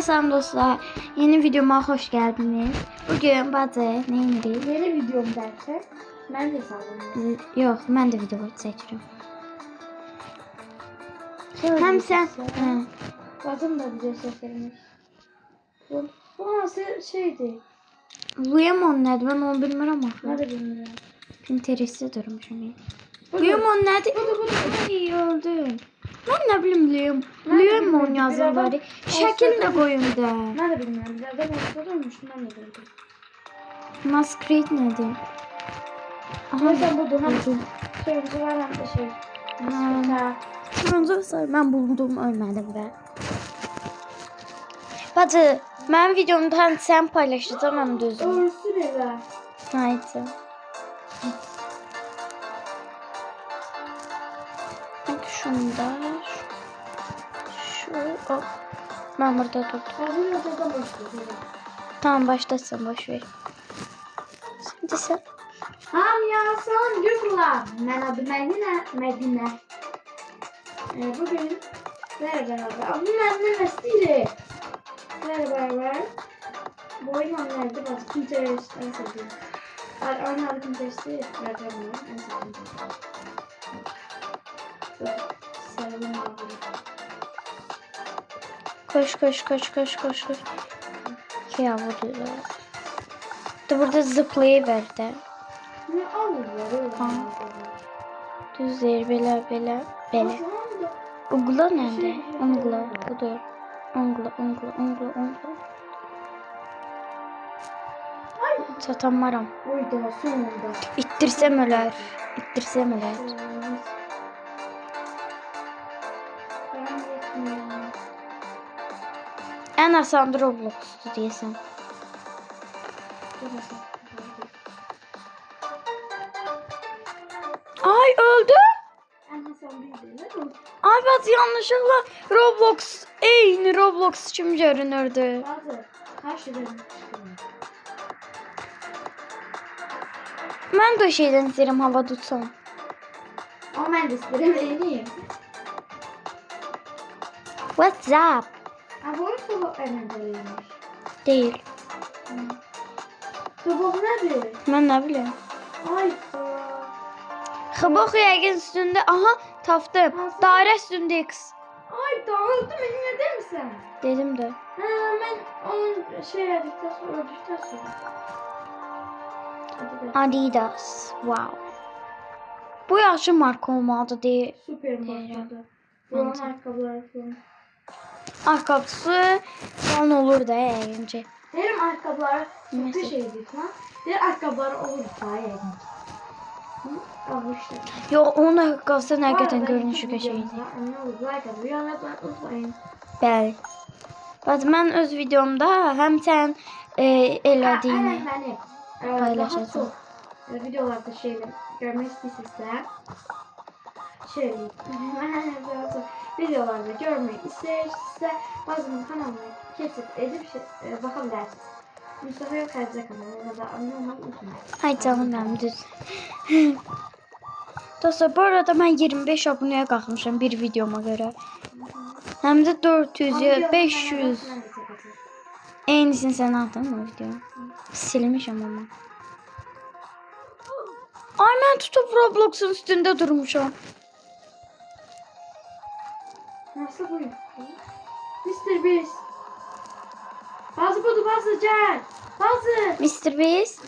Salam dostlar. Yeni videoma hoş geldiniz. Bugün bacı neyindir? Yeni videom derken ben de sağlam. Yok, ben de video çekiyorum. Hem sen... He. Bacım da video çekilmiş. Bu nasıl şeydi? Luyamon nedir? Ben onu bilmiyorum Ne ama. de bilmiyorum. Pinterest'te durmuşum. Bu Luyamon nedir? Bu. Ay öldüm. Ben ne bileyim Luyamon yazın bari. Şekil de koyun da. Ben de bilmiyorum. Birazdan ortada olmuştum ben de bilmiyorum. Masquerade nedir? Ama sen buldun. Kırmızı var hem de şey. Mesela. Turuncu sarı ben buldum ölmedim be. Bacı ben videomda sen paylaşacağım hem düzgün. Örsün eve. Haydi. Bak şunda. Şu. Oh. Ben burada durdum. Hazır ortada başlıyor. Tamam başlasın boş ver. Şimdi sen. Ham ya son yurtlar. Ben adı Medine. Bugün beraber. Ama ben mesleği. Beraber. Bu oyun nerede? Bak Pinterest en sevdiğim. Oynadı Pinterest'i beraber en sevdiğim. Sarılım aldım. Koş. Ya burada. De burada zıplayıverdi. Ne alıyorlar? Ha. Düzler belə. Ugla nerede? Ungla. Budur. Ungla. Çatamaram. Oyda sonunda. İttirsem öler. En asan Roblox'tu diyesem. Ay öldü. Ay bak yanlışlıkla Roblox. Eyni Roblox için görünürdü. Bazı kaç lira Ben de o şeyden isterim hava tutsam. ama ben de isterim yeniyim. What's up? Ama o sabah önemliymiş. Değil. Sabah nedir? Ben ne bileyim. Ay Xabaq yəqin üstündə. Aha tapdım. Dairə üstündə X. Ay dağıldı benimle değil misin? Dedim de. Ha ben onun şey verdikten sonra öldükten sonra. Adidas. Wow. Bu yaxşı marka olmalıdır deyə. Süper markadı. Buranın ayakkabıları falan. Ayaqqabısı falan olur da yəqincə. Derim ayakkabıları çok Mesela. bir şeydi falan. Derim ayakkabıları olur daha yayın. Almıştım. Yox, onun ayaqqabısı həqiqətən görünüşü qəşəngdir. Ne olur like atmayı unutmayın. Bəli. Bax mən öz videomda həm sən elədiyini Benim. paylaşacağım. Videolarda şeyle görmek isterseniz şey videolarda görmek isterseniz bazı kanalıma kesit edip bakabilirsiniz. Mustafa Yokaz'da kanalına da abone olmayı unutmayın. Ay canım mənim düz. Dostlar bu arada mən 25 abunəyə qalxmışam bir videoma görə. Həm də 400, 500. Eynisini sən aldın mı video? Silmişəm amma. Ay mən tutub Roblox'un üstündə durmuşam. Nasıl bu? Mr. Beast. Bazı budu bazı gel. Bazı. Mr. Beast.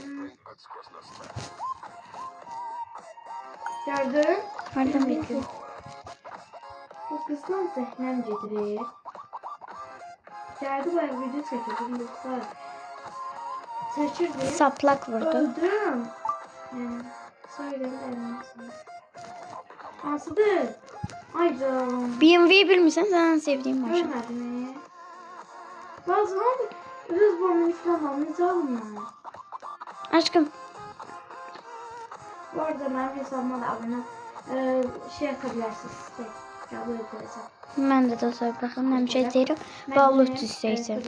Gördün? Hardan bekliyorum. Bu kızdan zehnemcedir. Geldi bu ev video çekildi dostlar. Seçirdi. Saplak vurdu. Öldüm. Söyledim Asıdır. Ay canım. BMW'yi bilmirsən sən sevdiğim maşın. Görmedim. Bazı oldu. Rız bornu falan almayacağım ben. Aşkım. Bu arada benim hesabıma da abone şey yapabilirsiniz. Kabul edeceğim. Mən də dostlar baxın həmişə deyirəm. Balıq istəyirsən.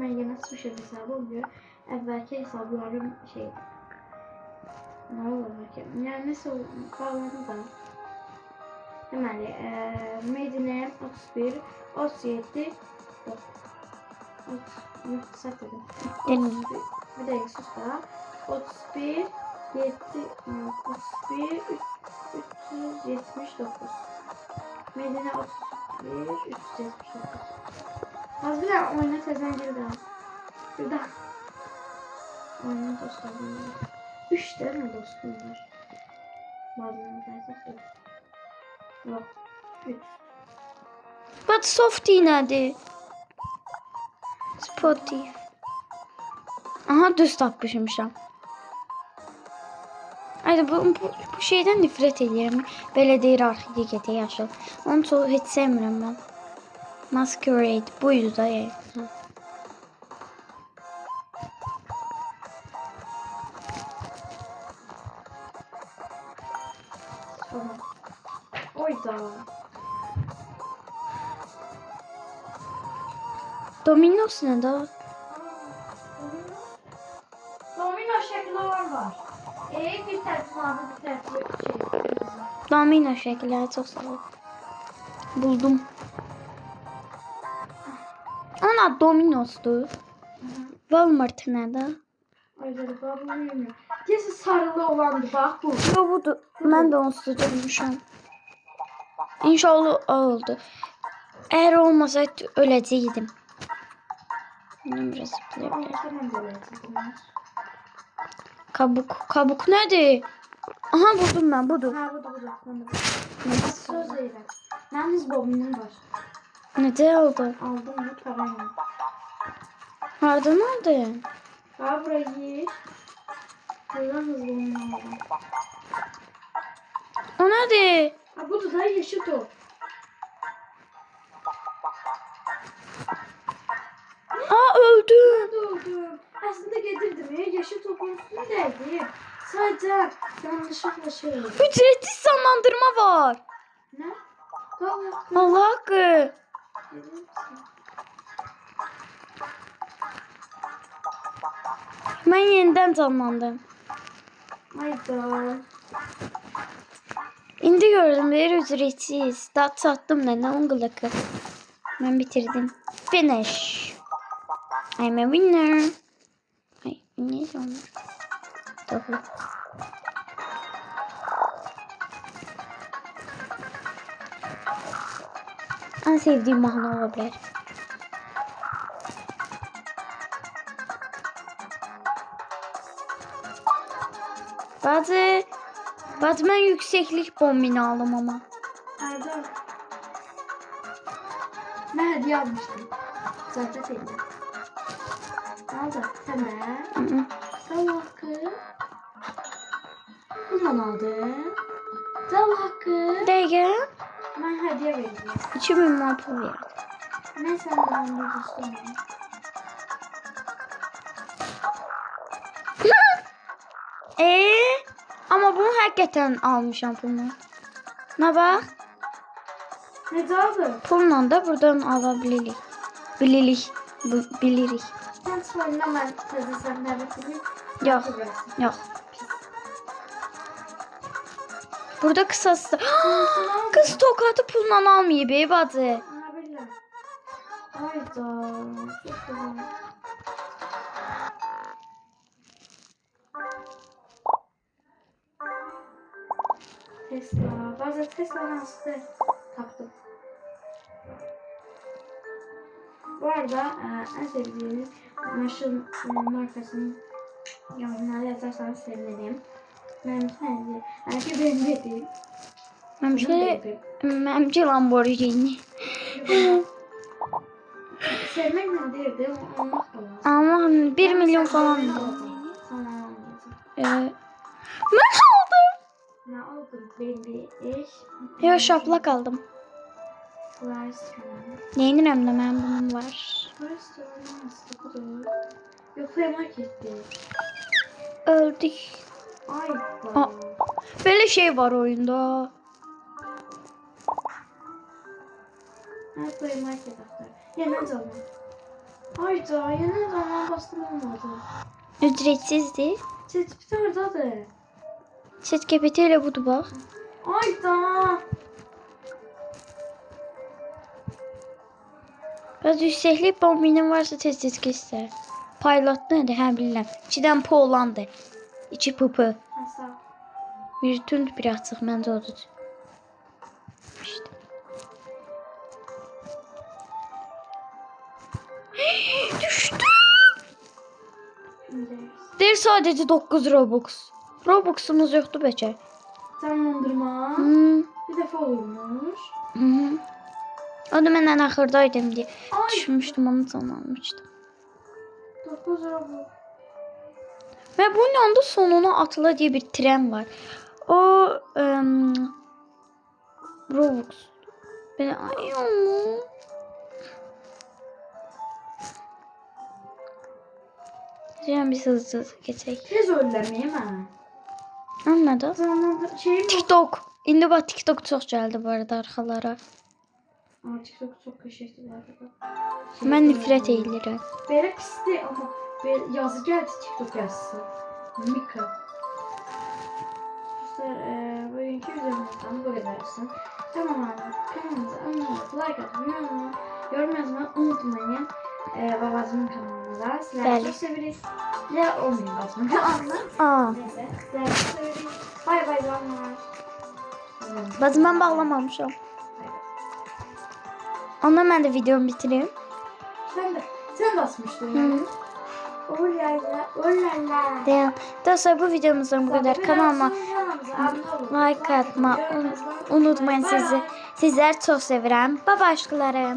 Ben yine sıfır hesabı oluyor. Evvelki hesaplarım şey. Ne olur bakayım. Yani nasıl bağladım da. Hemen Medine 31 37 Yok sert dedim. Dedim. Bir dakika sus daha. 31 7 31 379. Medine 31 379. Az bir daha oyna tezen bir daha. Bir daha. Oyna dostlarım. 3 değil mi dostum var? Bazen zaten yok. 3. But Softy nədir? Spotify. Aha düz tapmışmışam. Haydi bu şeydən nifrət edirəm. Belə deyir arxidə getə yaşıl. Onu çox heç sevmirəm mən. Masquerade buydu da ya. Tamam. Oyda. Domino's nə də? Domino şekilleri var. Bir tersi mavi, bir tersi şey. Domino şəkilləri çox sağ ol. Buldum. Ana Domino'sdur. Walmart nə də? Ayları daha bu bilmiyorum. Kesin sarılı olandı bak bu. Yo budur. Mən də onsuz durmuşam. İnşallah o oldu. Eğer olmasaydı öləcəkdim. Nömrəsi Kabuk nədir? Aha buldum ben budur. Ha bu. Söz eyle. Yalnız bobinim var. Necə oldu? Aldım mı parayla. Hardan aldın? Ha burayı. Buradan hızlı oyunu aldım. O nədir? Ha bu da yeşil top. Aa öldüm. Doğru. Aslında getirdim ya. Yeşil topun üstündeydi. Sadece yanlışlıkla şey oldu. Ücretsiz sonlandırma var. Ne? Tamam. Allah hakkı. Ben yeniden canlandım. Hayda. İndi gördüm bir ücretsiz. Daha sattım da ne ongulakı. Ben bitirdim. Finish. I'm a winner. Ay ne olmuş? Doğru. En sevdiğim mahnı olabilir. Bazı ben yükseklik bombini aldım ama. Hayda. Ben hediye almıştım. Zaten hediye. Aldı. Hemen. Dal hakkı. Bundan aldım. Dal hakkı. Dəqiqə. Ben hediye verdim. 2000 manat pul verdim. Ben senden bir istemiyorum. Ama bunu həqiqətən almışam pulunu. Nə bax? Ne aldı? Pulla da buradan alabilirik. Bilirik. Sen sonra ben tadı sen nerede bileyim? Yok. Yok. Burada kısası. Kız tokadı pulla almayıb ey bacı. Aa billah. Hayda. Çok güzel. Tesla. Bazen Tesla'nın aslında taktım. Bu arada en sevdiğiniz maşın markasının yorumlara yazarsanız sevinirim. Ben sadece belki benim dediğim. Məmcə Lamborghini. Sevmek nedir de olmak da lazım. Ama 1 milyon falan. Tamam. Mən aldım. Ne aldım? Baby eş. Yo şaplak aldım. Restaurant. Neyinirəm də mənim bunun var. Restaurant nasıl bu da? Yok marketti. Öldük. Ay Aa. baba. Böyle şey var oyunda. Her play market aktar. Yeni zaman. Hayda yeni zaman bastım olmadı. Ücretsizdi. Çetip oradadır. ChatGPT ile budur bak. Hayda. Biraz yükseklik bombinin varsa tez göster. Pilot nədir? Hə bilirəm. 2'dən P olandı. 2 pıpı. Ha, sağ ol. Bir tünd bir açıq məncə odur. İşte. Düşdü. Deyir sadəcə 9 Robux. Robux'umuz yoxdur bəlkə. Canlandırma. Bir dəfə olurmuş. O da məndən axırdaydım deyə Ay. düşmüşdüm, onu canlanmışdım. 9 Robux. Ve bunun yanında sonuna atıla diye bir tren var. O Robux. Ben ay onu. Diyen biz hızlı geçecek. Tez ölləməyim hə. Anladın? Canlandır şeyim yok. TikTok. İndi bak TikTok çok geldi bu arada arkalara. Aa, TikTok çok keşfetdi bu arada. Ben nifret eğilirim. Belə pisdir amma yazı gəldi TikTok yazısı. Mika. Dostlar, bugünkü videomuzdan bu kadar olsun. Kanalımıza abone olmayı, like atmayı, yorum yazmayı unutmayın. Babacımın kanalında. Sizleri Bəli. çok severiz. Ya olmayın babacımın kanalında. Aa. Neyse. Sizleri çok severiz. Bay bay canlar. Bazı ben bağlamamışım. Ondan ben de videomu bitireyim. Sen basmıştın. Olala, olala. Devam. Dostlar bu videomuzdan bu kadar. Kanalıma like atma unutmayın sizi. Sizleri çok sevirəm. Bye bye aşklarım.